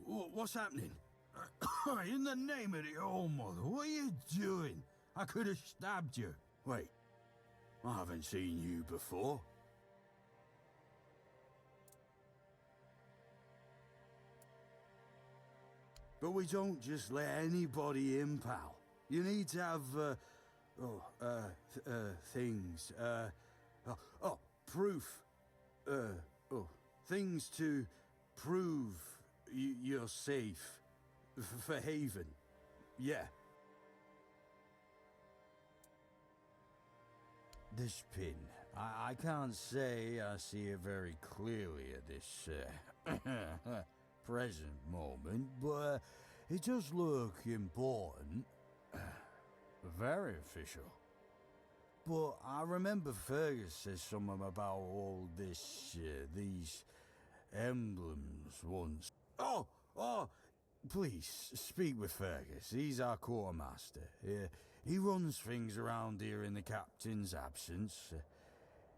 Whoa, what's happening? In the name of the All-Mother, what are you doing? I could have stabbed you. Wait, I haven't seen you before. But we don't just let anybody in, pal. You need to have, things, proof. Things to prove you're safe. For Haven. Yeah. This pin. I can't say I see it very clearly at this present moment, but it does look important. Very official. But I remember Fergus said something about all this, these emblems once. Oh! Please, speak with Fergus. He's our quartermaster. He runs things around here in the captain's absence.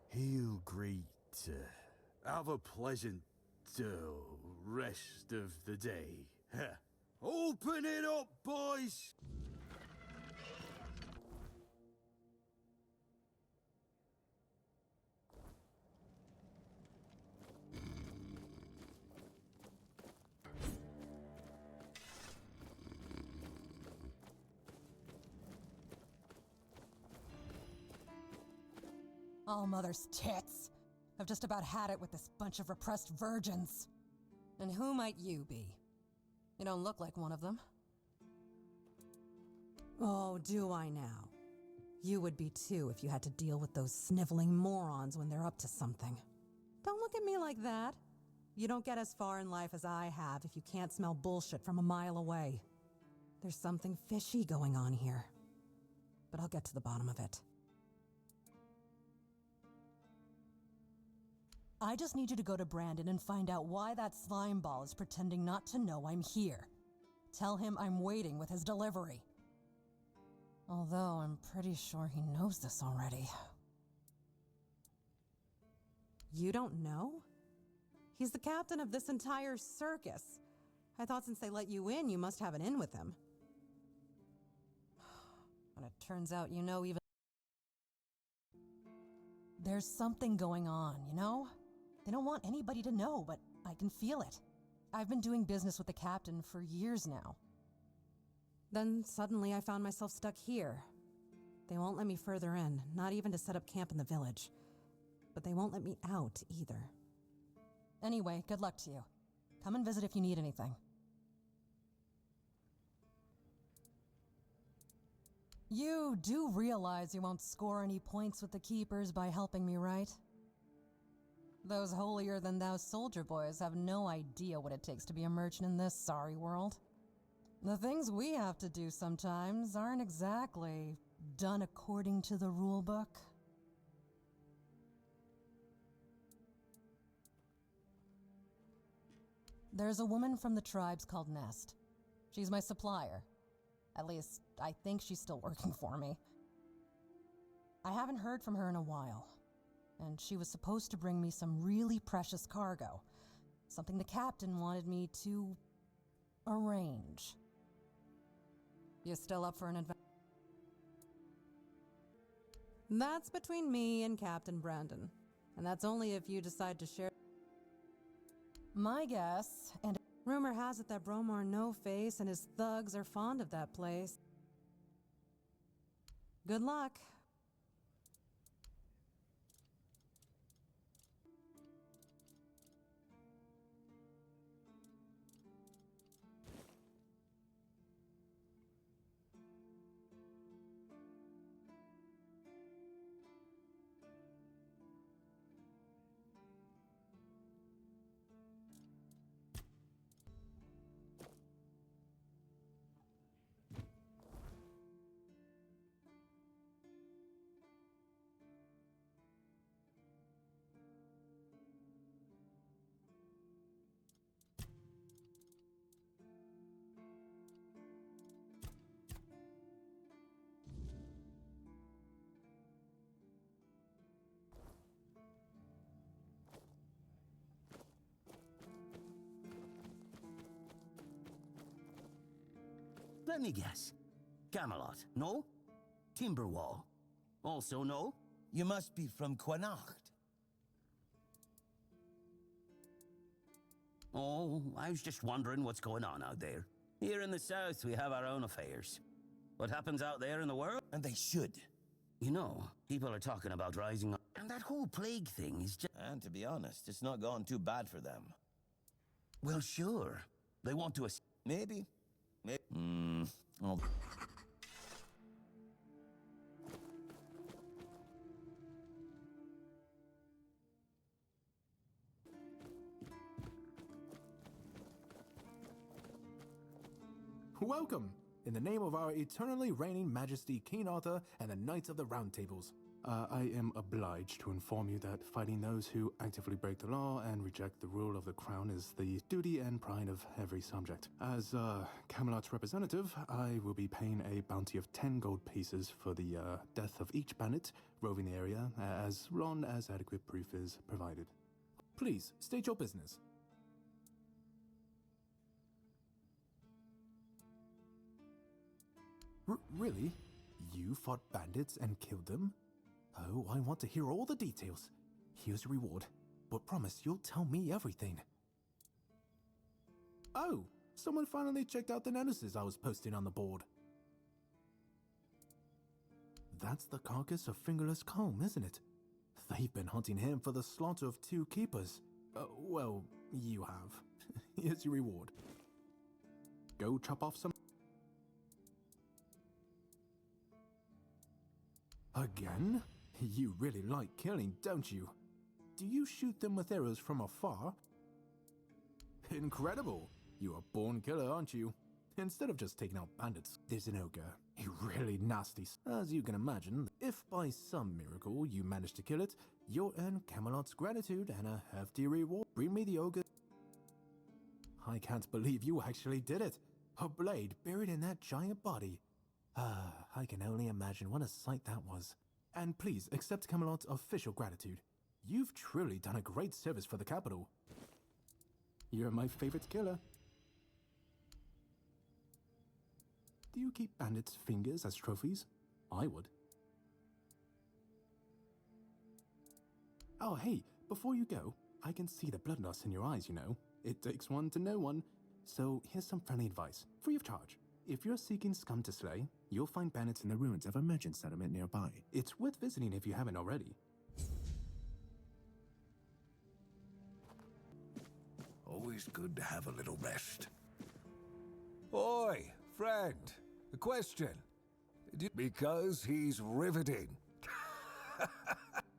He'll greet. Have a pleasant rest of the day. Open it up, boys! All mother's tits. I've just about had it with this bunch of repressed virgins. And who might you be? You don't look like one of them. Oh, do I now? You would be too if you had to deal with those sniveling morons when they're up to something. Don't look at me like that. You don't get as far in life as I have if you can't smell bullshit from a mile away. There's something fishy going on here. But I'll get to the bottom of it. I just need you to go to Brandon and find out why that slime ball is pretending not to know I'm here. Tell him I'm waiting with his delivery. Although I'm pretty sure he knows this already. You don't know? He's the captain of this entire circus. I thought since they let you in, you must have an in with him. But it turns out you know even... There's something going on, you know? They don't want anybody to know, but I can feel it. I've been doing business with the captain for years now. Then suddenly I found myself stuck here. They won't let me further in, not even to set up camp in the village. But they won't let me out either. Anyway, good luck to you. Come and visit if you need anything. You do realize you won't score any points with the Keepers by helping me, right? Those holier-than-thou soldier boys have no idea what it takes to be a merchant in this sorry world. The things we have to do sometimes aren't exactly done according to the rulebook. There's a woman from the tribes called Nest. She's my supplier. At least, I think she's still working for me. I haven't heard from her in a while. And she was supposed to bring me some really precious cargo. Something the captain wanted me to arrange. You still up for an adventure? That's between me and Captain Brandon. And that's only if you decide to share... My guess, and rumor has it that Bromar No-Face and his thugs are fond of that place. Good luck. Let me guess. Camelot, no? Timberwall, also no? You must be from Connacht. Oh, I was just wondering what's going on out there. Here in the south, we have our own affairs. What happens out there in the world? And they should. You know, people are talking about rising up. And that whole plague thing is just... And to be honest, it's not gone too bad for them. Well, sure. They want to... Maybe. Oh. Welcome, in the name of our eternally reigning Majesty King Arthur and the Knights of the Round Tables. I am obliged to inform you that fighting those who actively break the law and reject the rule of the crown is the duty and pride of every subject. As Camelot's representative, I will be paying a bounty of 10 gold pieces for the death of each bandit roving the area, as long as adequate proof is provided. Please, state your business. Really? You fought bandits and killed them? Oh, I want to hear all the details. Here's your reward, but promise you'll tell me everything. Oh, someone finally checked out the notices I was posting on the board. That's the carcass of Fingerless Comb, isn't it? They've been hunting him for the slaughter of 2 keepers. Well, you have. Here's your reward. Go chop off some... Again? You really like killing, don't you? Do you shoot them with arrows from afar? Incredible! You're a born killer, aren't you? Instead of just taking out bandits, there's an ogre. A really nasty... As you can imagine, if by some miracle you manage to kill it, you'll earn Camelot's gratitude and a hefty reward. Bring me the ogre... I can't believe you actually did it! A blade buried in that giant body. I can only imagine what a sight that was. And please accept Camelot's official gratitude. You've truly done a great service for the capital. You're my favorite killer. Do you keep bandits' fingers as trophies? I would. Oh, hey, before you go, I can see the bloodlust in your eyes, you know. It takes one to know one. So here's some friendly advice, free of charge. If you're seeking scum to slay, you'll find bandits in the ruins of a merchant settlement nearby. It's worth visiting if you haven't already. Always good to have a little rest. Oi, friend. A question. Because he's riveting.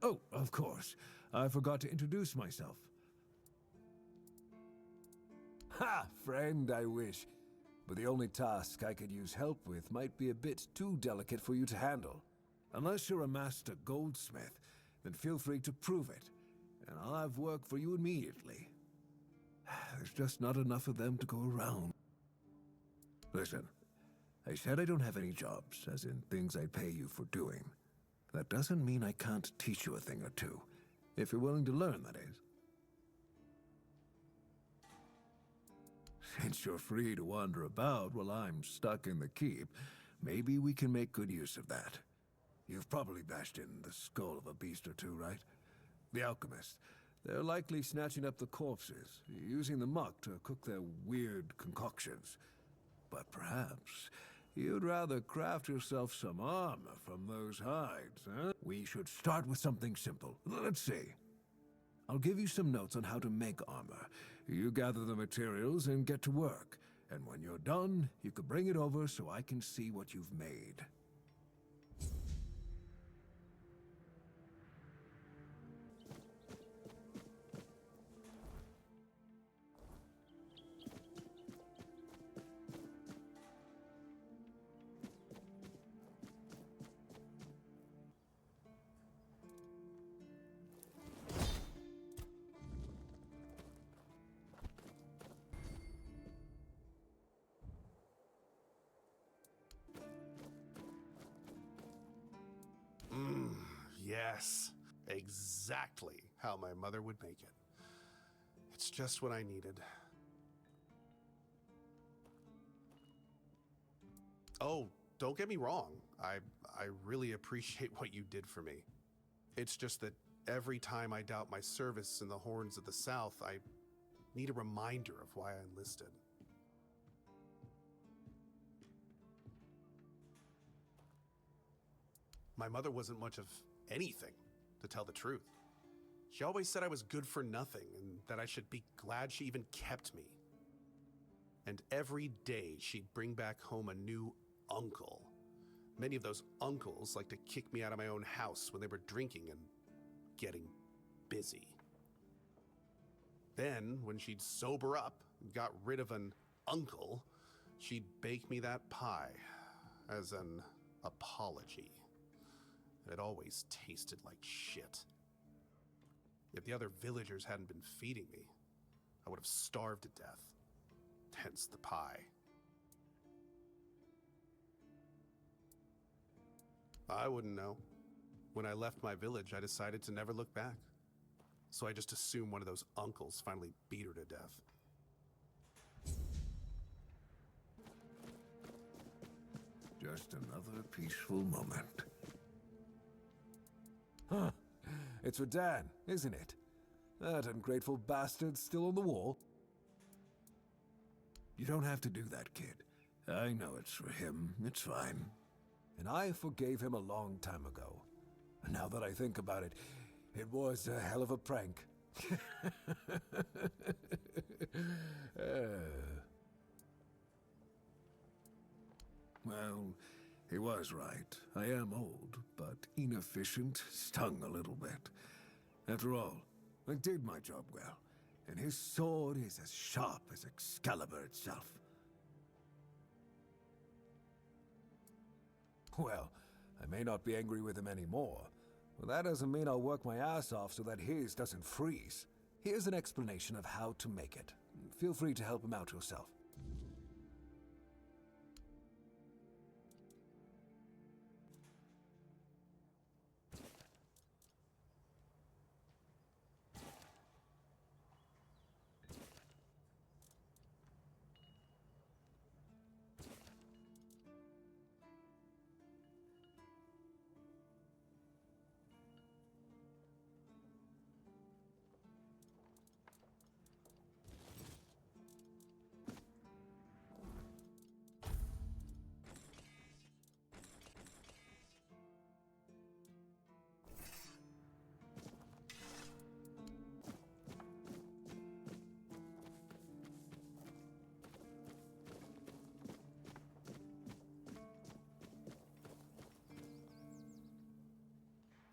Oh, of course. I forgot to introduce myself. Ha! Friend, I wish. But the only task I could use help with might be a bit too delicate for you to handle. Unless you're a master goldsmith, then feel free to prove it, and I'll have work for you immediately. There's just not enough of them to go around. Listen, I said I don't have any jobs, as in things I'd pay you for doing. That doesn't mean I can't teach you a thing or two, if you're willing to learn, that is. Since you're free to wander about while I'm stuck in the keep, maybe we can make good use of that. You've probably bashed in the skull of a beast or two, right? The alchemists. They're likely snatching up the corpses, using the muck to cook their weird concoctions. But perhaps you'd rather craft yourself some armor from those hides, huh? We should start with something simple. Let's see. I'll give you some notes on how to make armor. You gather the materials and get to work. And when you're done, you can bring it over so I can see what you've made. Yes, exactly how my mother would make it. It's just what I needed. Oh, don't get me wrong. I really appreciate what you did for me. It's just that every time I doubt my service in the Horns of the South, I need a reminder of why I enlisted. My mother wasn't much of anything, to tell the truth. She always said I was good for nothing and that I should be glad she even kept me. And every day she'd bring back home a new uncle. Many of those uncles like to kick me out of my own house when they were drinking and getting busy. Then, when she'd sober up and got rid of an uncle, she'd bake me that pie as an apology. It always tasted like shit. If the other villagers hadn't been feeding me, I would have starved to death. Hence the pie. I wouldn't know. When I left my village, I decided to never look back. So I just assumed one of those uncles finally beat her to death. Just another peaceful moment. Huh. It's Radahn, isn't it? That ungrateful bastard's still on the wall. You don't have to do that, kid. I know it's for him. It's fine. And I forgave him a long time ago. And now that I think about it, it was a hell of a prank. Well, he was right. I am old, but inefficient, stung a little bit. After all, I did my job well, and his sword is as sharp as Excalibur itself. Well, I may not be angry with him anymore, but that doesn't mean I'll work my ass off so that his doesn't freeze. Here's an explanation of how to make it. Feel free to help him out yourself.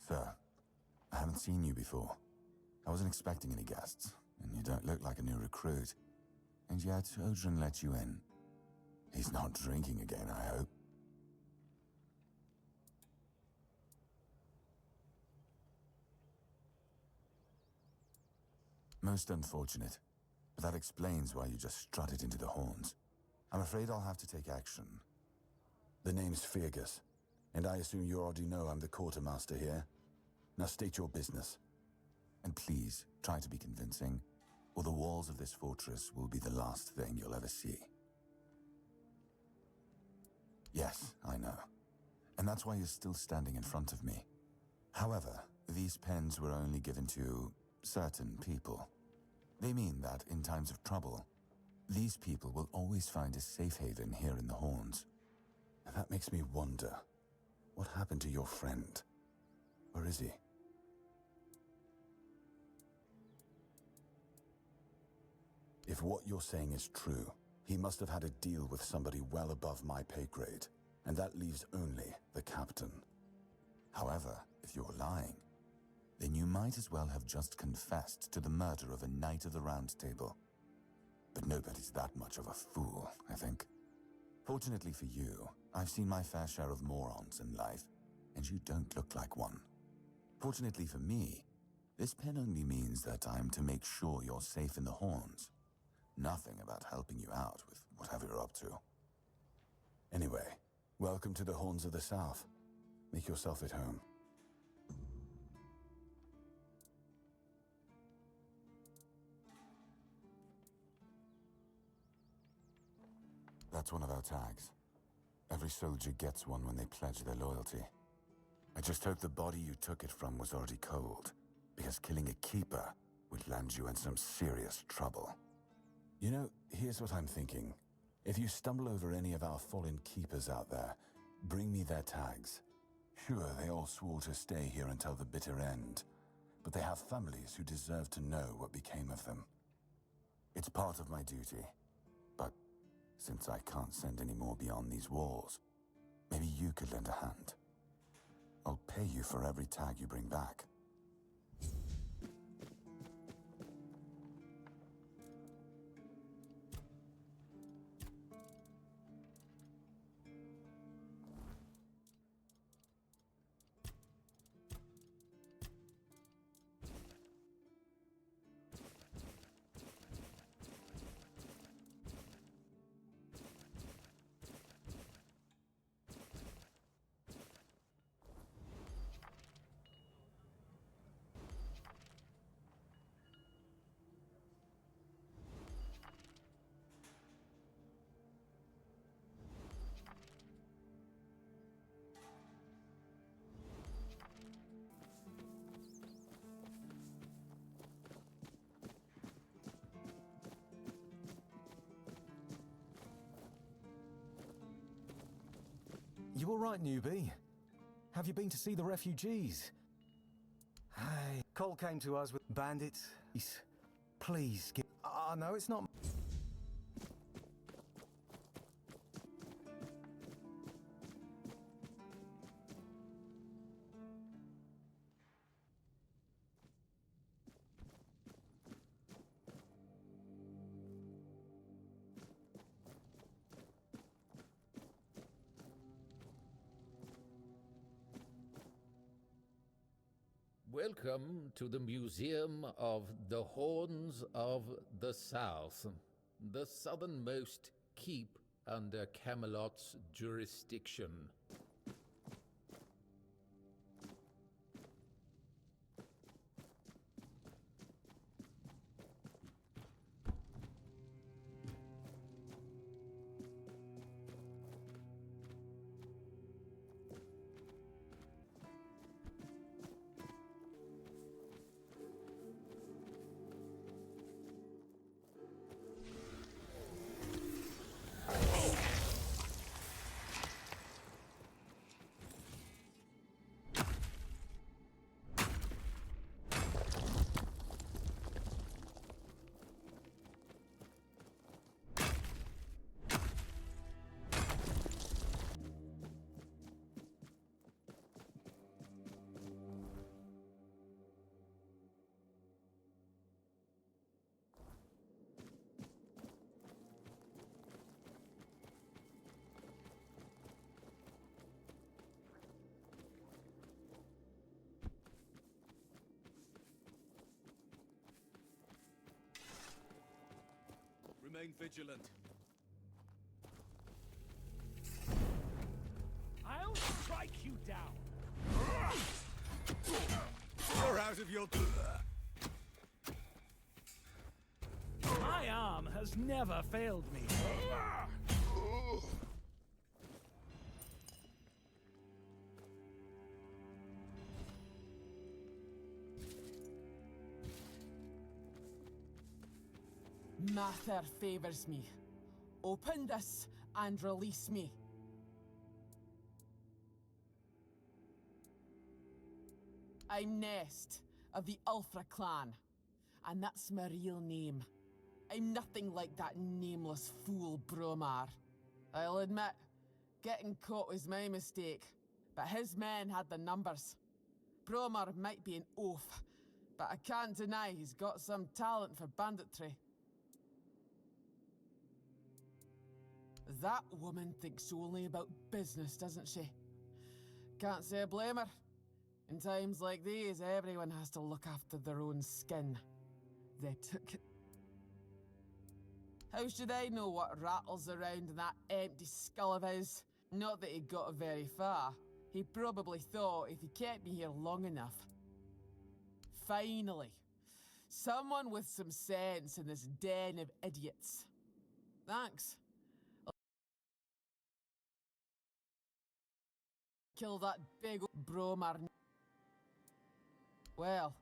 Sir, I haven't seen you before. I wasn't expecting any guests, and you don't look like a new recruit. And yet, Odrin let you in. He's not drinking again, I hope. Most unfortunate, but that explains why you just strutted into the horns. I'm afraid I'll have to take action. The name's Fergus, and I assume you already know I'm the quartermaster here. Now state your business. And please, try to be convincing, or the walls of this fortress will be the last thing you'll ever see. Yes, I know. And that's why you're still standing in front of me. However, these pens were only given to certain people. They mean that in times of trouble, these people will always find a safe haven here in the Horns. And that makes me wonder, what happened to your friend? Where is he? If what you're saying is true, he must have had a deal with somebody well above my pay grade, and that leaves only the captain. However, if you're lying, then you might as well have just confessed to the murder of a Knight of the Round Table. But nobody's that much of a fool, I think. Fortunately for you, I've seen my fair share of morons in life, and you don't look like one. Fortunately for me, this pen only means that I'm to make sure you're safe in the Horns. Nothing about helping you out with whatever you're up to. Anyway, welcome to the Horns of the South. Make yourself at home. That's one of our tags. Every soldier gets one when they pledge their loyalty. I just hope the body you took it from was already cold, because killing a keeper would land you in some serious trouble. You know, here's what I'm thinking. If you stumble over any of our fallen keepers out there, bring me their tags. Sure, they all swore to stay here until the bitter end, but they have families who deserve to know what became of them. It's part of my duty, but since I can't send any more beyond these walls, maybe you could lend a hand. I'll pay you for every tag you bring back. You all right, newbie? Have you been to see the refugees? Hey, Cole came to us with bandits. Please, get... no, it's not... Welcome to the Museum of the Horns of the South, the southernmost keep under Camelot's jurisdiction. Remain vigilant. I'll strike you down. You're out of your... My arm has never failed me. Mather favors me. Open this and release me. I'm Nest of the Ulfra clan, and that's my real name. I'm nothing like that nameless fool Bromar. I'll admit, getting caught was my mistake, but his men had the numbers. Bromar might be an oaf, but I can't deny he's got some talent for banditry. That woman thinks only about business, doesn't she? Can't say I blame her. In times like these, everyone has to look after their own skin. They took it. How should I know what rattles around in that empty skull of his? Not that he got very far. He probably thought if he kept me here long enough. Finally, someone with some sense in this den of idiots. Thanks. Kill that big Bromar. Well,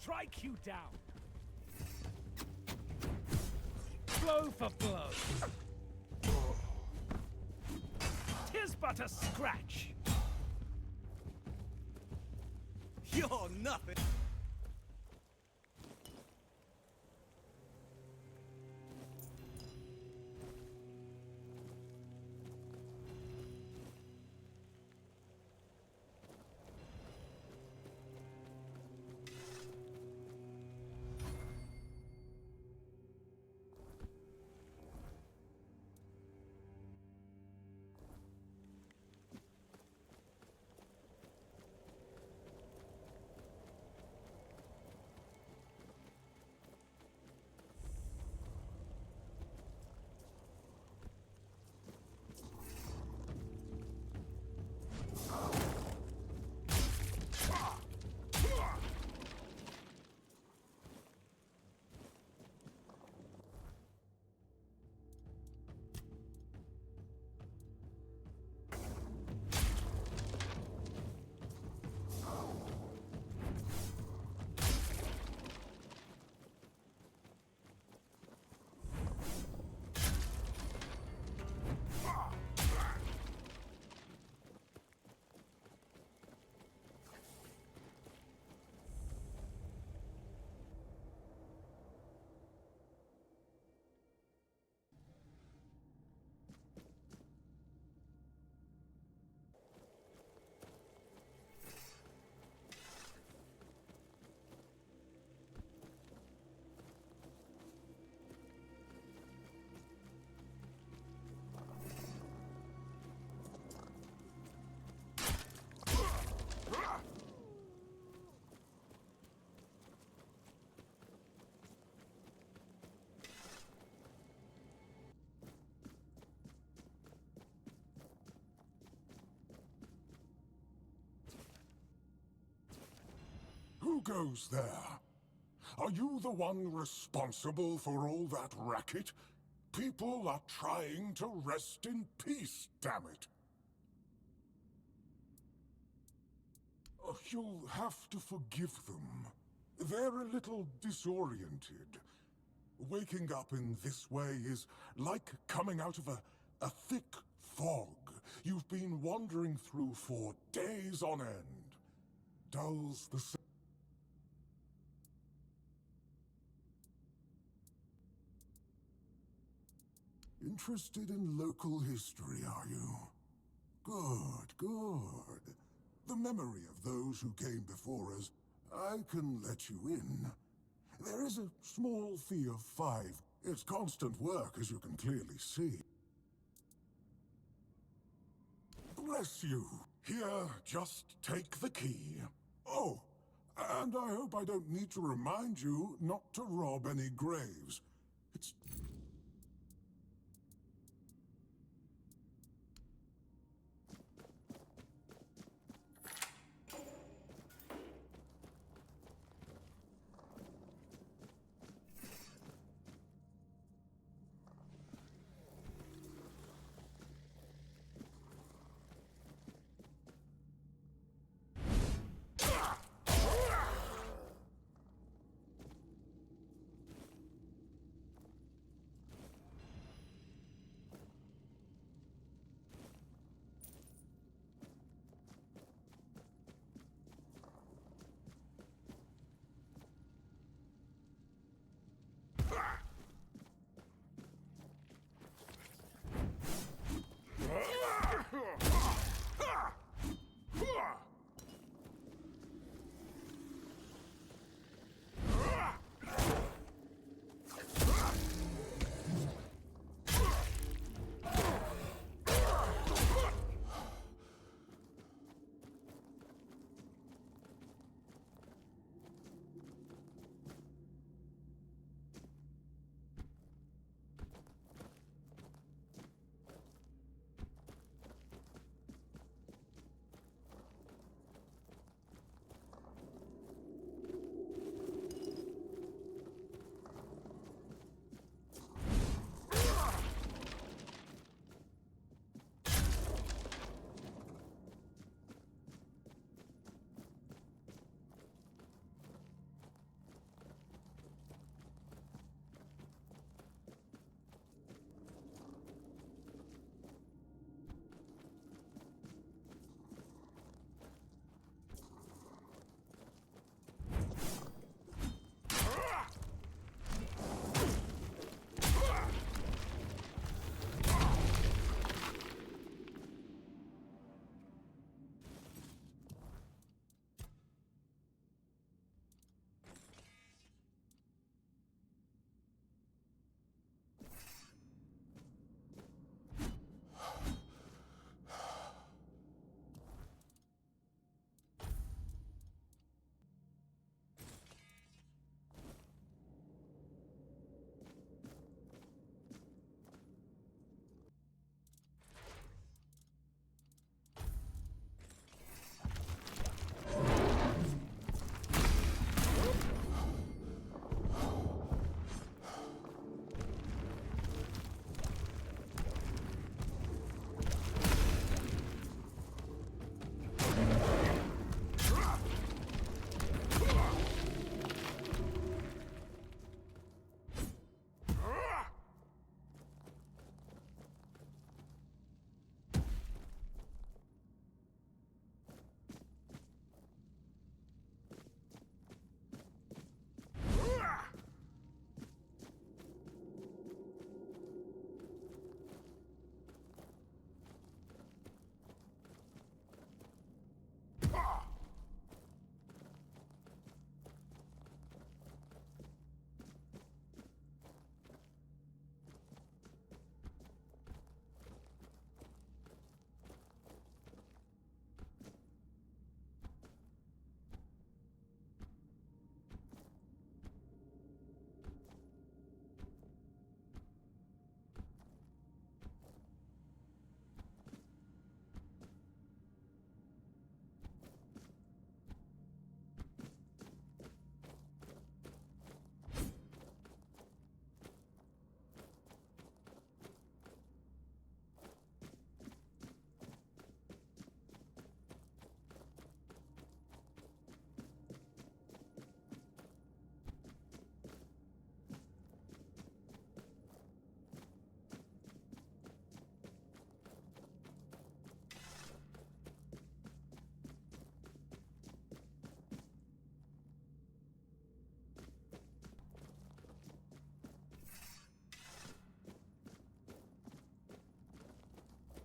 strike you down. Blow for blow. 'Tis but a scratch. You're nothing. Who goes there? Are you the one responsible for all that racket? People are trying to rest in peace, damn it. You'll have to forgive them. They're a little disoriented. Waking up in this way is like coming out of a thick fog you've been wandering through for days on end. Dulls the sense. Interested in local history, are you? Good, good. The memory of those who came before us, I can let you in. There is a small fee of 5. It's constant work, as you can clearly see. Bless you. Here, just take the key. Oh, and I hope I don't need to remind you not to rob any graves. It's...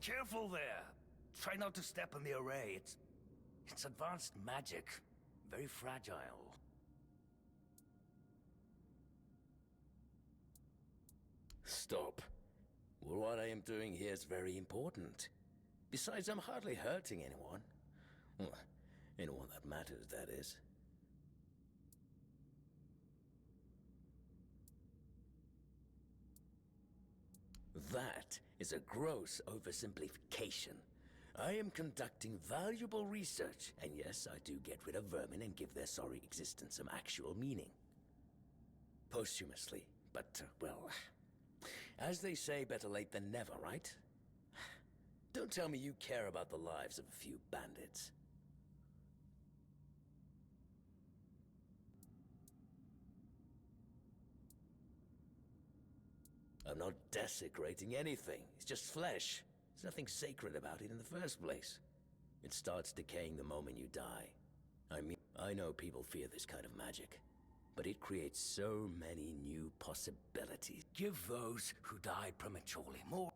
Careful there. Try not to step in the array. It's advanced magic. Very fragile. Stop. Well, what I am doing here is very important. Besides, I'm hardly hurting anyone. Well, anyone that matters, that is. That is a gross oversimplification. I am conducting valuable research, and yes, I do get rid of vermin and give their sorry existence some actual meaning. Posthumously, but, well, as they say, better late than never, right? Don't tell me you care about the lives of a few bandits. I'm not desecrating anything. It's just flesh. There's nothing sacred about it in the first place. It starts decaying the moment you die. I mean, I know people fear this kind of magic, but it creates so many new possibilities. Give those who died prematurely more.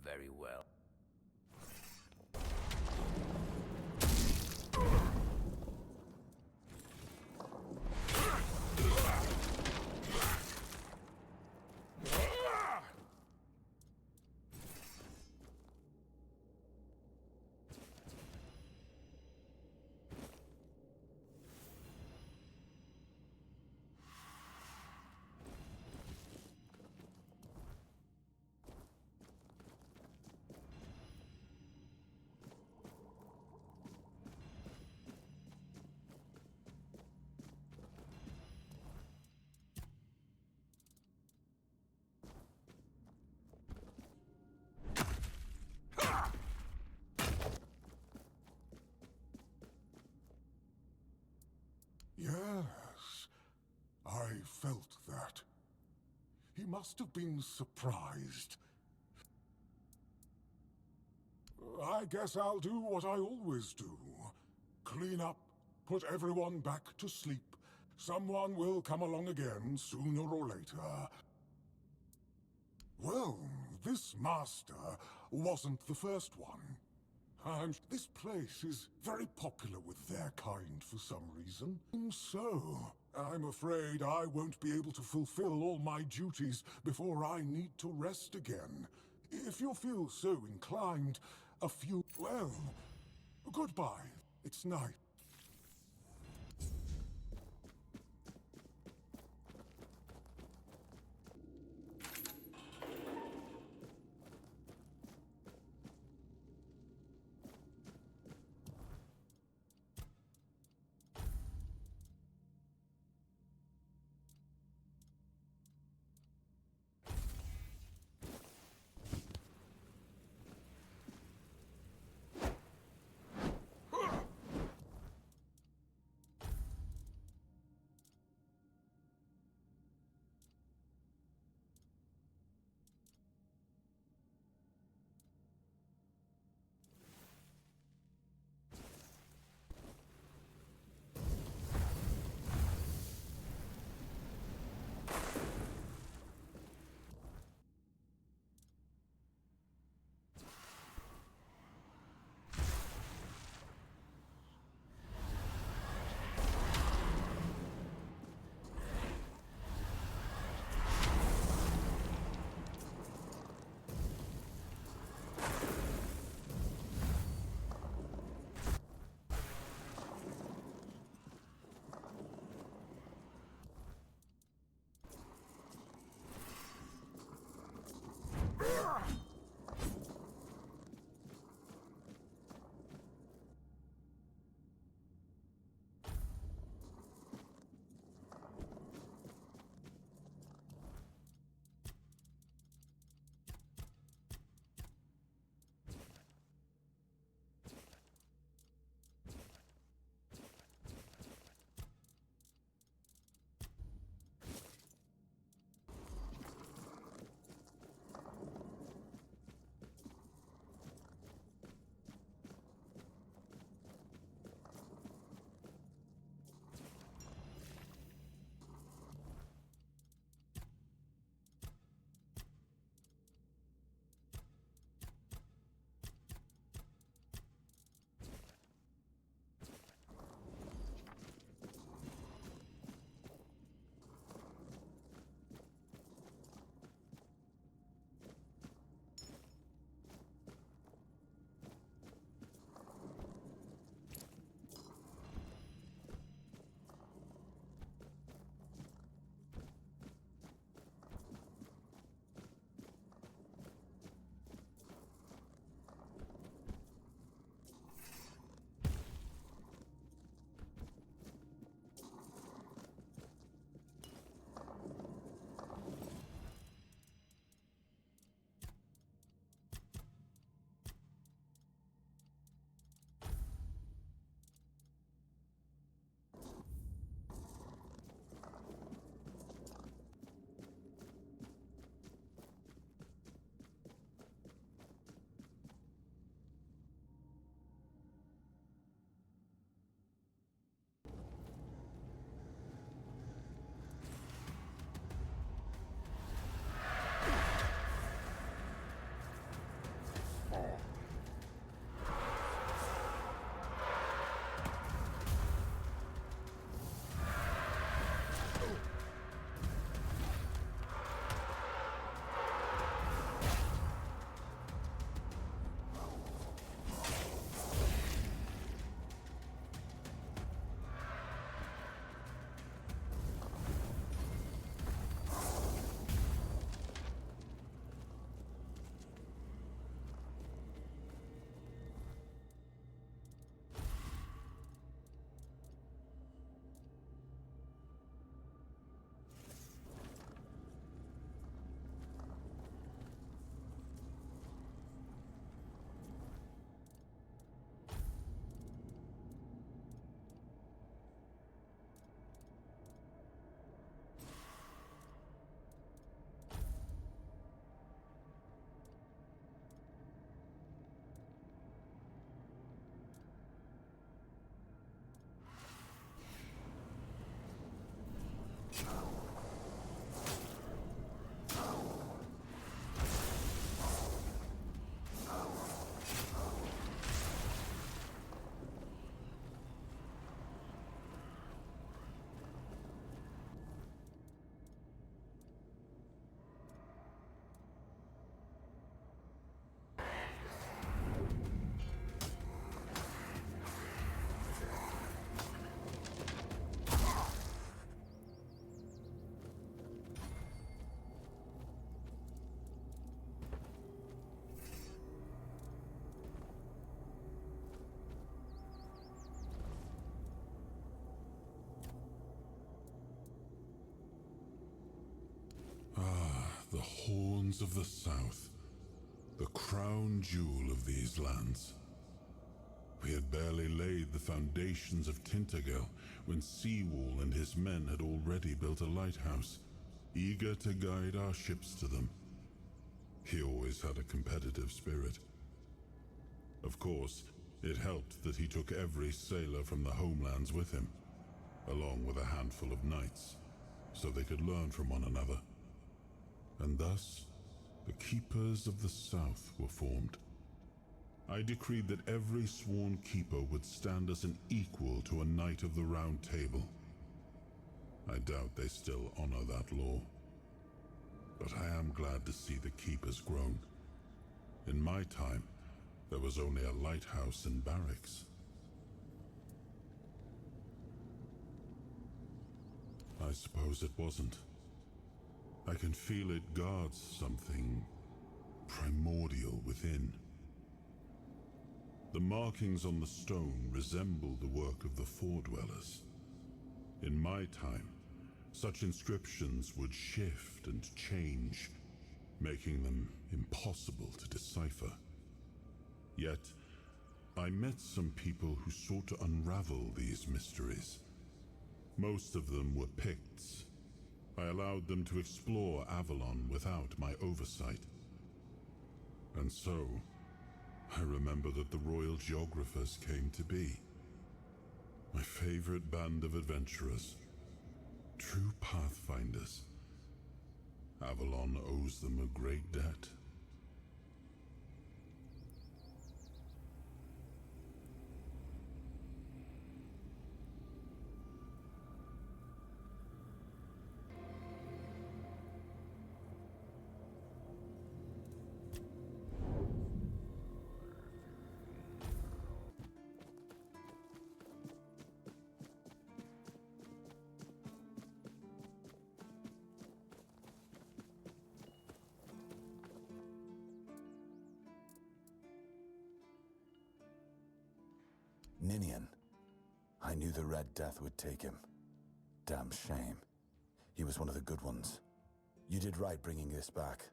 Very well. Yes, I felt that. He must have been surprised. I guess I'll do what I always do. Clean up, put everyone back to sleep. Someone will come along again sooner or later. Well, this master wasn't the first one. This place is very popular with their kind for some reason. So, I'm afraid I won't be able to fulfill all my duties before I need to rest again. If you feel so inclined, well, goodbye. It's night. The Horns of the South, the crown jewel of these lands. We had barely laid the foundations of Tainted Grail when Seawall and his men had already built a lighthouse, eager to guide our ships to them. He always had a competitive spirit. Of course, it helped that he took every sailor from the homelands with him, along with a handful of knights, so they could learn from one another. And thus, the Keepers of the South were formed. I decreed that every sworn keeper would stand as an equal to a Knight of the Round Table. I doubt they still honor that law. But I am glad to see the keepers grown. In my time, there was only a lighthouse and barracks. I suppose it wasn't. I can feel it guards something primordial within. The markings on the stone resemble the work of the Foredwellers. In my time, such inscriptions would shift and change, making them impossible to decipher. Yet, I met some people who sought to unravel these mysteries. Most of them were Picts. I allowed them to explore Avalon without my oversight. And so, I remember that the Royal Geographers came to be. My favorite band of adventurers. True pathfinders. Avalon owes them a great debt. Ninian. I knew the Red Death would take him. Damn shame. He was one of the good ones. You did right bringing this back.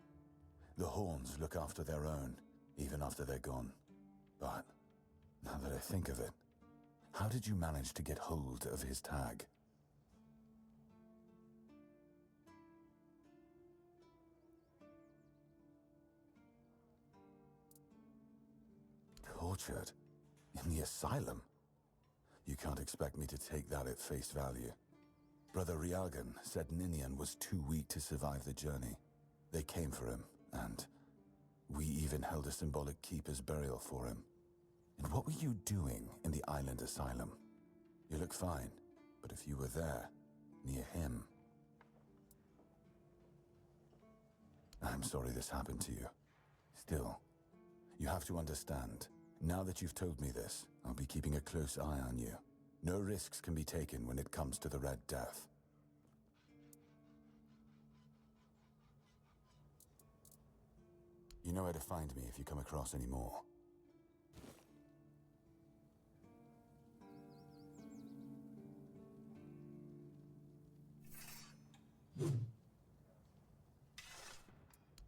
The Horns look after their own, even after they're gone. But, now that I think of it, how did you manage to get hold of his tag? Tortured? In the asylum? You can't expect me to take that at face value. Brother Rialgan said Ninian was too weak to survive the journey. They came for him, and we even held a symbolic keeper's burial for him. And what were you doing in the island asylum? You look fine, but if you were there, near him... I'm sorry this happened to you. Still, you have to understand. Now that you've told me this, I'll be keeping a close eye on you. No risks can be taken when it comes to the Red Death. You know where to find me if you come across any more.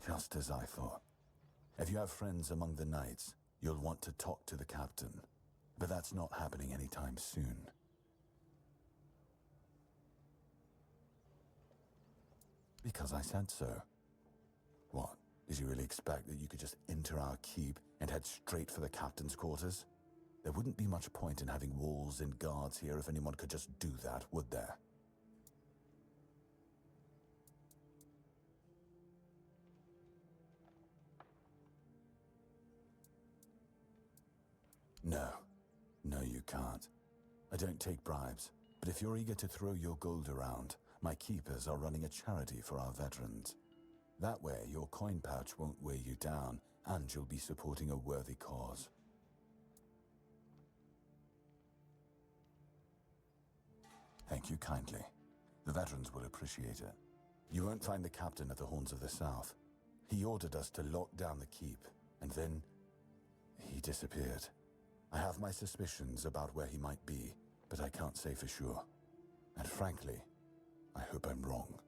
Just as I thought. If you have friends among the knights, you'll want to talk to the captain. But that's not happening anytime soon. Because I said so. What? Did you really expect that you could just enter our keep and head straight for the captain's quarters? There wouldn't be much point in having walls and guards here if anyone could just do that, would there? No. No, you can't. I don't take bribes, but if you're eager to throw your gold around, my keepers are running a charity for our veterans. That way, your coin pouch won't weigh you down, and you'll be supporting a worthy cause. Thank you kindly. The veterans will appreciate it. You won't find the captain at the Horns of the South. He ordered us to lock down the keep, and then he disappeared. I have my suspicions about where he might be, but I can't say for sure. And frankly, I hope I'm wrong.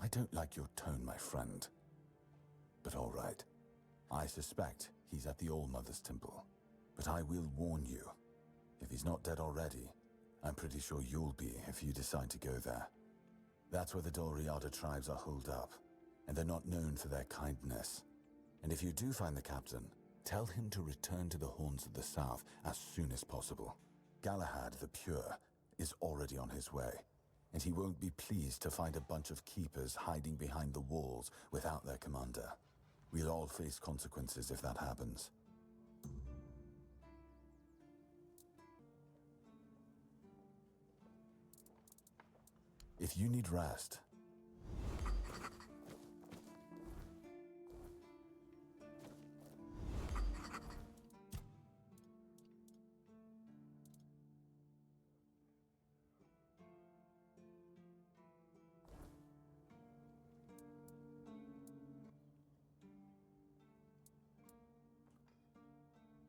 I don't like your tone, my friend. But all right. I suspect he's at the All-Mother's Temple. But I will warn you. If he's not dead already, I'm pretty sure you'll be if you decide to go there. That's where the Dalriada tribes are holed up, and they're not known for their kindness. And if you do find the captain, tell him to return to the Horns of the South as soon as possible. Galahad the Pure is already on his way, and he won't be pleased to find a bunch of keepers hiding behind the walls without their commander. We'll all face consequences if that happens. If you need rest,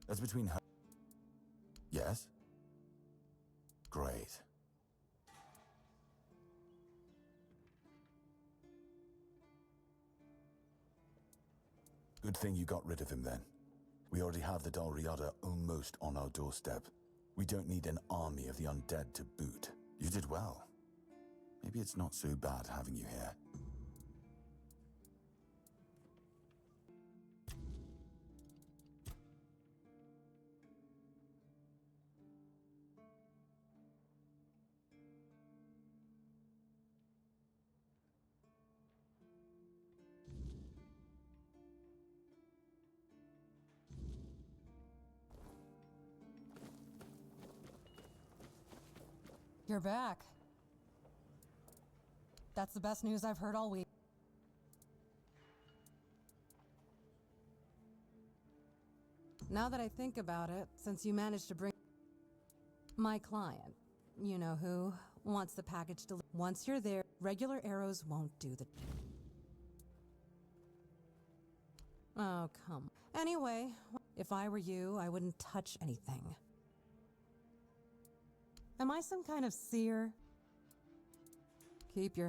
that's between her. Yes? Great. Good thing you got rid of him then. We already have the Dalriada almost on our doorstep. We don't need an army of the undead to boot. You did well. Maybe it's not so bad having you here. You're back. That's the best news I've heard all week. Now that I think about it, since you managed to bring my client, you know who, wants the package delivered. Once you're there, regular arrows won't do the... Oh, come. Anyway, if I were you, I wouldn't touch anything. Am I some kind of seer? Keep your...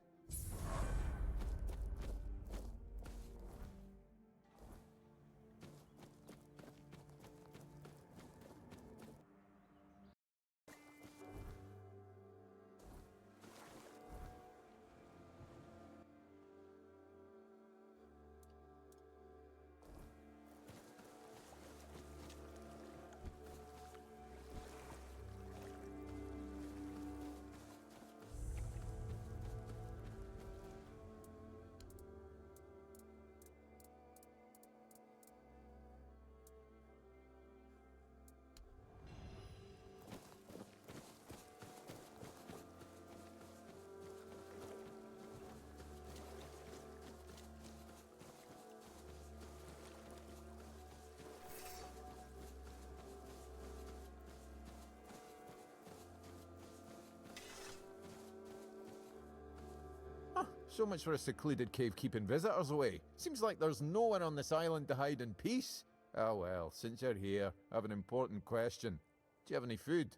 So much for a secluded cave keeping visitors away. Seems like there's no one on this island to hide in peace. Ah well, since you're here, I have an important question. Do you have any food?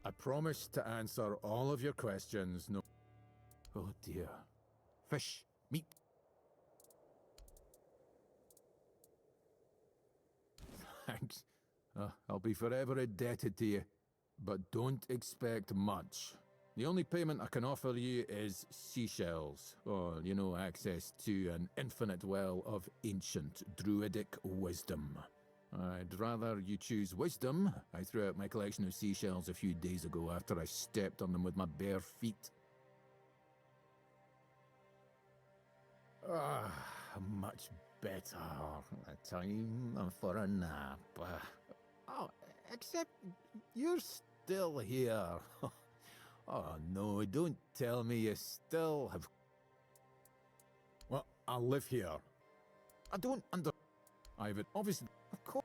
I promise to answer all of your questions. No. Oh dear. Fish, meat. Thanks. I'll be forever indebted to you. But don't expect much. The only payment I can offer you is seashells, or, you know, access to an infinite well of ancient druidic wisdom. I'd rather you choose wisdom. I threw out my collection of seashells a few days ago after I stepped on them with my bare feet. Much better. Time for a nap. Oh, except you're still here. Oh no, don't tell me you still have... Well, I live here. I don't I've obviously... Of course.